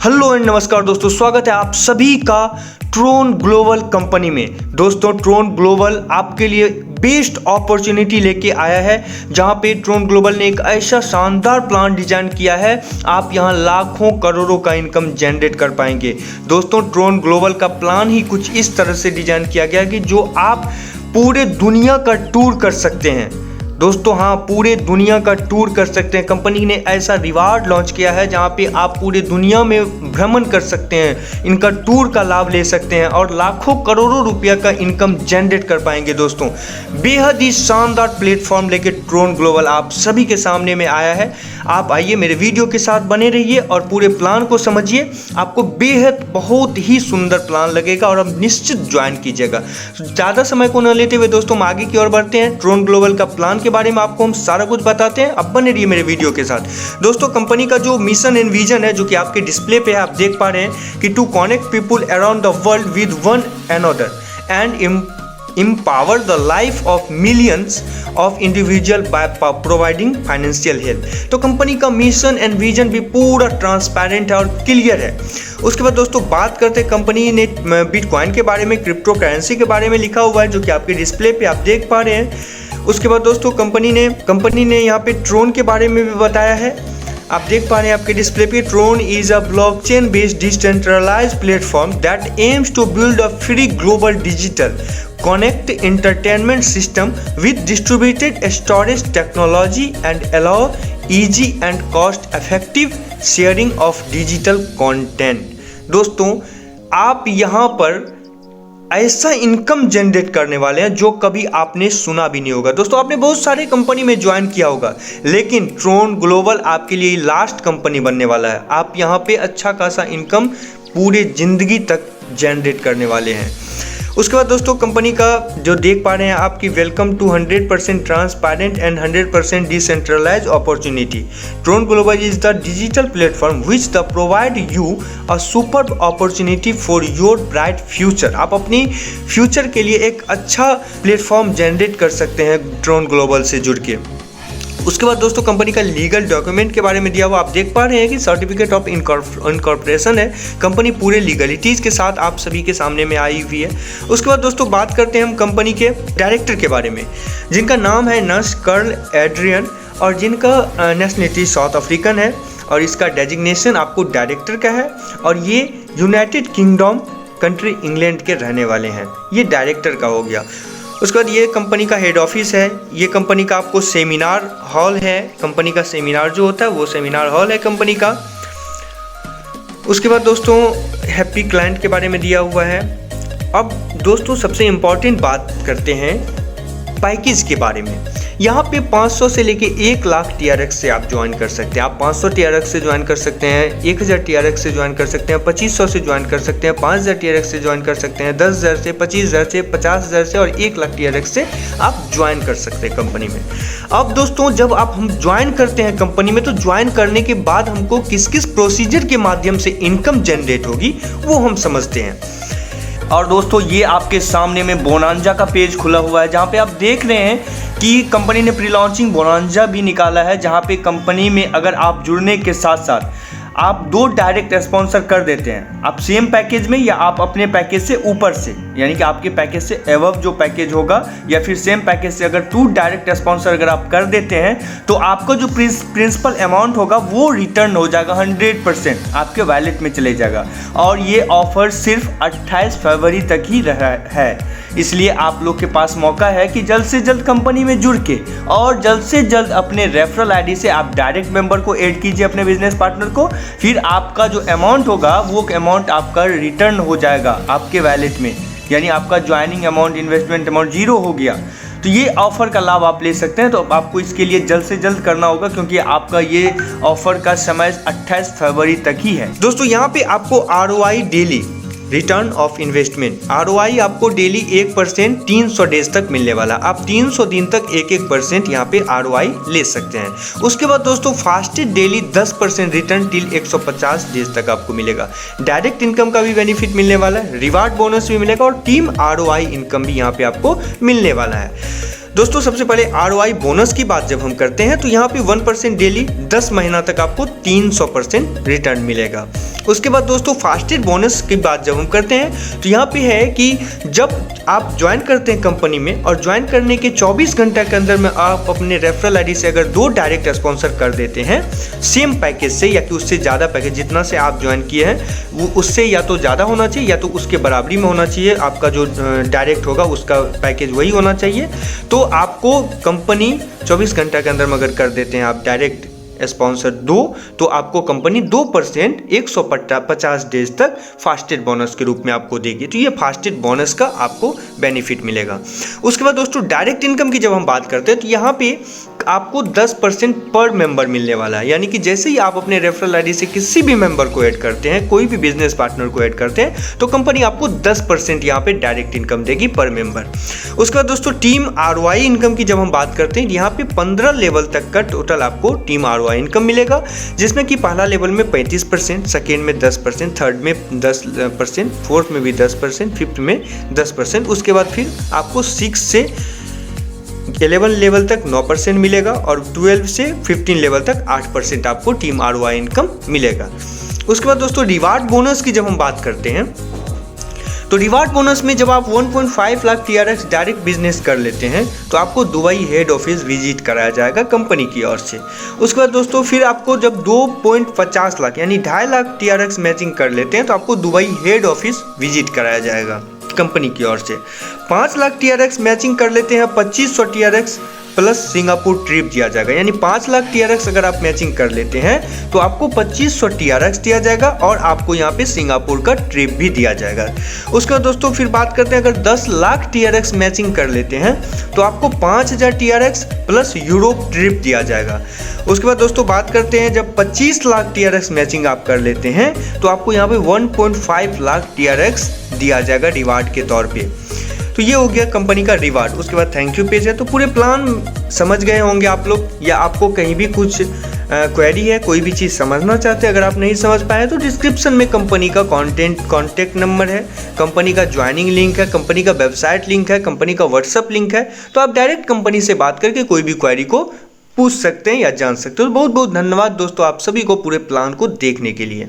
Hello and नमस्कार दोस्तों, स्वागत है आप सभी का ट्रोन ग्लोबल कंपनी में। दोस्तों ट्रोन ग्लोबल आपके लिए बेस्ट अपॉर्चुनिटी लेके आया है, जहां पे ट्रोन ग्लोबल ने एक ऐसा शानदार प्लान डिजाइन किया है, आप यहां लाखों करोड़ों का इनकम जनरेट कर पाएंगे। दोस्तों ट्रोन ग्लोबल का प्लान ही कुछ इस तरह से डिजाइन किया गया कि जो आप पूरे दुनिया का टूर कर सकते हैं। दोस्तों हाँ, पूरे दुनिया का टूर कर सकते हैं। कंपनी ने ऐसा रिवार्ड लॉन्च किया है जहां पे आप पूरे दुनिया में भ्रमण कर सकते हैं, इनका टूर का लाभ ले सकते हैं और लाखों करोड़ों रुपया का इनकम जनरेट कर पाएंगे। दोस्तों बेहद ही शानदार प्लेटफॉर्म लेके ट्रोन ग्लोबल आप सभी के सामने में आया है। आप आइए मेरे वीडियो के साथ बने रहिए और पूरे प्लान को समझिए, आपको बेहद बहुत ही सुंदर प्लान लगेगा और अब निश्चित ज्वाइन कीजिएगा। ज़्यादा समय को न लेते हुए दोस्तों हम आगे की ओर बढ़ते हैं। ट्रोन ग्लोबल का प्लान के बारे में आपको हम सारा कुछ बताते हैं, अब बने रहिए मेरे वीडियो के साथ। दोस्तों कंपनी का जो मिशन एंड विजन है, जो कि आपके डिस्प्ले पे है, आप देख पा रहे हैं कि to connect people around the world with one another and empower the life of millions of individual by providing financial help। तो कंपनी का मिशन एंड विजन भी पूरा ट्रांसपेरेंट है और क्लियर है। उसके बाद दोस्तों बात करते हैं, कंपनी ने बिटकॉइन के बारे में, क्रिप्टो करेंसी के बारे में लिखा हुआ है, जो कि आपके डिस्प्ले पे आप देख पा रहे हैं। उसके बाद दोस्तों कंपनी ने यहाँ पे ट्रोन के बारे में भी बताया है, आप देख पा रहे हैं आपके डिस्प्ले पे। Tron is a blockchain based decentralised platform that aims to build a free global digital connect entertainment system with distributed storage technology and allow easy and cost effective sharing of digital content। दोस्तों आप यहाँ पर ऐसा income generate करने वाले हैं जो कभी आपने सुना भी नहीं होगा। दोस्तों आपने बहुत सारे कंपनी में ज्वाइन किया होगा, लेकिन ट्रोन ग्लोबल आपके लिए लास्ट कंपनी बनने वाला है। आप यहाँ पे अच्छा खासा इनकम पूरे जिंदगी तक जनरेट करने वाले हैं। उसके बाद दोस्तों कंपनी का जो देख पा रहे हैं आपकी, welcome to 100% transparent and 100% decentralised opportunity. Tron global is the digital platform which the provide you a super opportunity for your bright future. आप अपनी फ्यूचर के लिए एक अच्छा प्लेटफॉर्म जनरेट कर सकते हैं ट्रोन ग्लोबल से जुड़ के। उसके बाद दोस्तों कंपनी का लीगल डॉक्यूमेंट के बारे में दिया हुआ आप देख पा रहे हैं कि सर्टिफिकेट ऑफ इनकॉर्पोरेशन है। कंपनी पूरे लीगलिटीज़ के साथ आप सभी के सामने में आई हुई है। उसके बाद दोस्तों बात करते हैं हम कंपनी के डायरेक्टर के बारे में, जिनका नाम है नर्स कर्ल एड्रियन और जिनका नेशनलिटी साउथ अफ्रीकन है और इसका डेजिग्नेशन आपको डायरेक्टर का है और ये यूनाइटेड किंगडम कंट्री इंग्लैंड के रहने वाले हैं। ये डायरेक्टर का हो गया। उसके बाद ये कंपनी का हेड ऑफिस है, ये कंपनी का आपको सेमिनार हॉल है, कंपनी का सेमिनार जो होता है वो सेमिनार हॉल है कंपनी का। उसके बाद दोस्तों हैप्पी क्लाइंट के बारे में दिया हुआ है। अब दोस्तों सबसे इम्पॉर्टेंट बात करते हैं पैकेज के बारे में। यहाँ पे 500 से लेके 1 लाख TRX से आप ज्वाइन कर सकते हैं। आप 500 TRX से ज्वाइन कर सकते हैं, 1000 TRX से ज्वाइन कर सकते हैं, 2500 से ज्वाइन कर सकते हैं, 5000 TRX से ज्वाइन कर सकते हैं, 10,000 से, 25,000 से, 50,000 से और 1 लाख TRX से आप ज्वाइन कर सकते हैं कंपनी में। अब दोस्तों जब हम ज्वाइन करते हैं कंपनी में, तो ज्वाइन करने के बाद हमको किस किस प्रोसीजर के माध्यम से इनकम जनरेट होगी वो हम समझते हैं। और दोस्तों ये आपके सामने में बोनांजा का पेज खुला हुआ है, जहाँ पे आप देख रहे हैं कि कंपनी ने प्री लॉन्चिंग बोनांजा भी निकाला है, जहाँ पे कंपनी में अगर आप जुड़ने के साथ साथ आप 2 डायरेक्ट स्पॉन्सर कर देते हैं, आप सेम पैकेज में या आप अपने पैकेज से ऊपर से, यानी कि आपके पैकेज से एवव जो पैकेज होगा या फिर सेम पैकेज से अगर 2 डायरेक्ट स्पॉन्सर अगर आप कर देते हैं, तो आपका जो प्रिंसिपल अमाउंट होगा वो रिटर्न हो जाएगा, 100% आपके वैलेट में चले जाएगा। और ये ऑफर सिर्फ 28 फरवरी तक ही रहा है, इसलिए आप लोग के पास मौका है कि जल्द से जल्द कंपनी में जुड़ के और जल्द से जल्द अपने रेफरल आईडी से आप डायरेक्ट मेंबर को ऐड कीजिए, अपने बिजनेस पार्टनर को। फिर आपका जो अमाउंट होगा वो अमाउंट आपका रिटर्न हो जाएगा आपके वैलेट में, यानी आपका ज्वाइनिंग अमाउंट, इन्वेस्टमेंट अमाउंट 0 हो गया। तो ये ऑफर का लाभ आप ले सकते हैं। तो आपको इसके लिए जल्द से जल्द करना होगा, क्योंकि आपका ये ऑफर का समय 28 फरवरी तक ही है। दोस्तों यहाँ पे आपको ROI daily return of investment, ROI आपको डेली 1% 300 डेज तक मिलने वाला। आप 300 दिन तक 1% यहाँ पे ROI ले सकते हैं। उसके बाद दोस्तों fastest daily 10% return till 150 days तक आपको मिलेगा। डायरेक्ट इनकम का भी बेनिफिट मिलने वाला है, रिवार्ड बोनस भी मिलेगा और टीम ROI इनकम भी यहाँ पे आपको मिलने वाला है। दोस्तों सबसे पहले ROI बोनस की बात जब हम करते हैं तो यहाँ पे 1% डेली 10 महीना तक आपको 300% रिटर्न मिलेगा। उसके बाद दोस्तों फास्टेस्ट बोनस की बात जब हम करते हैं तो यहाँ पे है कि जब आप ज्वाइन करते हैं कंपनी में और ज्वाइन करने के 24 घंटे के अंदर में आप अपने रेफरल आईडी से अगर 2 डायरेक्ट स्पॉन्सर कर देते हैं सेम पैकेज से या कि उससे ज़्यादा पैकेज जितना से आप ज्वाइन किए हैं वो उससे या तो ज़्यादा होना चाहिए या तो उसके बराबरी में होना चाहिए, आपका जो डायरेक्ट होगा उसका पैकेज वही होना चाहिए। तो आपको कंपनी 24 घंटे के अंदर में अगर कर देते हैं आप डायरेक्ट स्पॉन्सर 2 तो आपको कंपनी 2% 150 डेज तक फास्टेस्ट बोनस के रूप में आपको देगी। तो ये फास्टेस्ट बोनस का आपको बेनिफिट मिलेगा। उसके बाद दोस्तों डायरेक्ट इनकम की जब हम बात करते हैं तो यहाँ पे आपको 10% पर मेंबर मिलने वाला है, यानी कि जैसे ही आप अपने रेफरल आईडी से किसी भी मेंबर को ऐड करते हैं, कोई भी बिजनेस पार्टनर को ऐड करते हैं तो कंपनी आपको 10% यहाँ पे डायरेक्ट इनकम देगी पर मेंबर। उसके बाद दोस्तों टीम ROI इनकम की जब हम बात करते हैं यहाँ पे 15 लेवल तक का टोटल आपको टीम ROI इनकम मिलेगा, जिसमें कि पहला लेवल में 35%, सेकेंड में 10%, थर्ड में 10%, फोर्थ में भी 10%, फिफ्थ में 10%। उसके बाद फिर आपको 6 से 11 लेवल तक 9% मिलेगा और 12 से 15 लेवल तक 8% आपको टीम ROI इनकम मिलेगा। उसके बाद दोस्तों रिवार्ड बोनस की जब हम बात करते हैं तो रिवार्ड बोनस में जब आप 1.5 लाख TRX डायरेक्ट बिजनेस कर लेते हैं तो आपको दुबई हेड ऑफिस विजिट कराया जाएगा कंपनी की ओर से। उसके बाद दोस्तों फिर आपको जब 2.50 लाख यानी 2.5 लाख TRX मैचिंग कर लेते हैं तो आपको दुबई हेड ऑफिस विजिट कराया जाएगा कंपनी की ओर से। 5 लाख TRX मैचिंग कर लेते हैं 2500 TRX प्लस सिंगापुर ट्रिप दिया जाएगा, यानी 5 लाख TRX अगर आप मैचिंग कर लेते हैं तो आपको 2500 TRX दिया जाएगा और आपको यहाँ पे सिंगापुर का ट्रिप भी दिया जाएगा। उसके बाद दोस्तों फिर बात करते हैं अगर 10 लाख TRX मैचिंग कर लेते हैं तो आपको 5000 TRX प्लस यूरोप ट्रिप दिया जाएगा। उसके बाद दोस्तों बात करते हैं जब 25 लाख TRX मैचिंग आप कर लेते हैं तो आपको यहाँ पे 1.5 लाख TRX दिया जाएगा रिवार्ड के तौर पे। तो ये हो गया कंपनी का रिवार्ड। उसके बाद थैंक यू पेज है। तो पूरे प्लान समझ गए होंगे आप लोग, या आपको कहीं भी कुछ क्वेरी है, कोई भी चीज़ समझना चाहते हैं, अगर आप नहीं समझ पाए तो डिस्क्रिप्शन में कंपनी का कॉन्टैक्ट नंबर है, कंपनी का ज्वाइनिंग लिंक है, कंपनी का वेबसाइट लिंक है, कंपनी का व्हाट्सअप लिंक है। तो आप डायरेक्ट कंपनी से बात करके कोई भी क्वेरी को पूछ सकते हैं या जान सकते हो। बहुत बहुत धन्यवाद दोस्तों आप सभी को पूरे प्लान को देखने के लिए।